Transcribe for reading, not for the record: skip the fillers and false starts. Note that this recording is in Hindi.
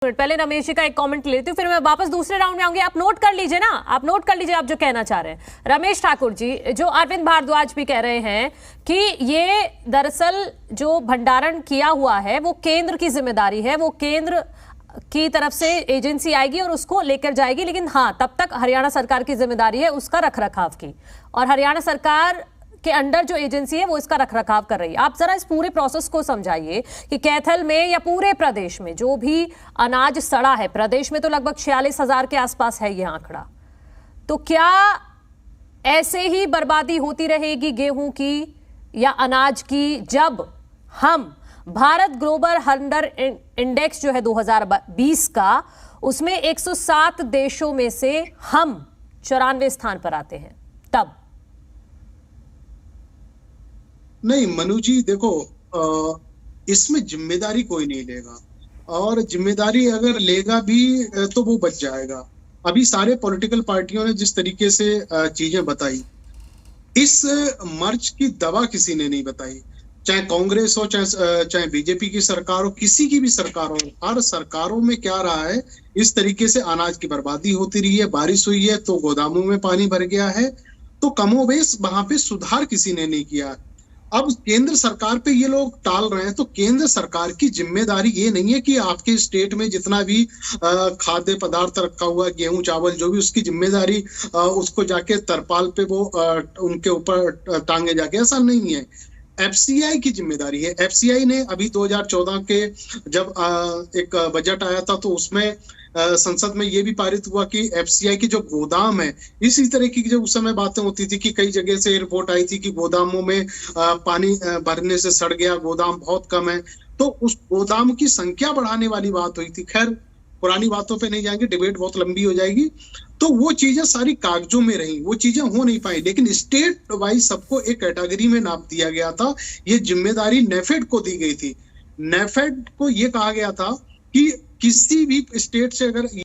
पहले रमेश जी का एक कमेंट लेती हूँ, फिर मैं वापस दूसरे राउंड में आऊंगी। आप नोट कर लीजिए ना, आप नोट कर लीजिए आप जो कहना चाह रहे हैं। रमेश ठाकुर जी, जो अरविंद भारद्वाज भी कह रहे हैं कि ये दरअसल जो भंडारण किया हुआ है वो केंद्र की जिम्मेदारी है, वो केंद्र की तरफ से एजेंसी आएगी और उसको लेकर जाएगी, लेकिन हाँ तब तक हरियाणा सरकार की जिम्मेदारी है उसका रखरखाव की, और हरियाणा सरकार के अंडर जो एजेंसी है वो इसका रखरखाव कर रही है। आप जरा इस पूरे प्रोसेस को समझाइए कि कैथल में या पूरे प्रदेश में जो भी अनाज सड़ा है, प्रदेश में तो लगभग 46,000 के आसपास है ये आंकड़ा, तो क्या ऐसे ही बर्बादी होती रहेगी गेहूं की या अनाज की जब हम भारत ग्लोबल हंगर इंडेक्स जो है 2020 का, उसमें 107 देशों में से हम 94 स्थान पर आते हैं? तब नहीं मनु जी, देखो इसमें जिम्मेदारी कोई नहीं लेगा, और जिम्मेदारी अगर लेगा भी तो वो बच जाएगा। अभी सारे पॉलिटिकल पार्टियों ने जिस तरीके से चीजें बताई, इस मर्ज की दवा किसी ने नहीं बताई, चाहे कांग्रेस हो, चाहे बीजेपी की सरकार हो, किसी की भी सरकार हो। हर सरकारों में क्या रहा है, इस तरीके से अनाज की बर्बादी होती रही है। बारिश हुई है तो गोदामों में पानी भर गया है, तो कमोबेश वहां पे सुधार किसी ने नहीं किया। अब केंद्र सरकार पे ये लोग टाल रहे हैं, तो केंद्र सरकार की जिम्मेदारी ये नहीं है कि आपके स्टेट में जितना भी खाद्य पदार्थ रखा हुआ है, गेहूं चावल जो भी, उसकी जिम्मेदारी उसको जाके तरपाल पे वो उनके ऊपर टांगे जाके, ऐसा नहीं है। एफसीआई की जिम्मेदारी है। एफसीआई ने अभी 2014 के जब एक बजट आया था तो उसमें संसद में ये भी पारित हुआ कि एफसीआई की जो गोदाम है, इसी तरह की जब उस समय बातें होती थी कि कई जगह से रिपोर्ट आई थी कि गोदामों में पानी भरने से सड़ गया, गोदाम बहुत कम है, तो उस गोदाम की संख्या बढ़ाने वाली बात हुई थी। खैर पुरानी बातों पे नहीं जाएंगे, डिबेट बहुत लंबी हो जाएगी। तो वो चीजें सारी कागजों में रही, वो चीजें हो नहीं पाई, लेकिन स्टेट वाइज सबको एक कैटेगरी में नाप दिया गया था। ये जिम्मेदारी नेफेड को दी गई थी। नेफेड को ये कहा गया था कि किसी भी स्टेट से अगर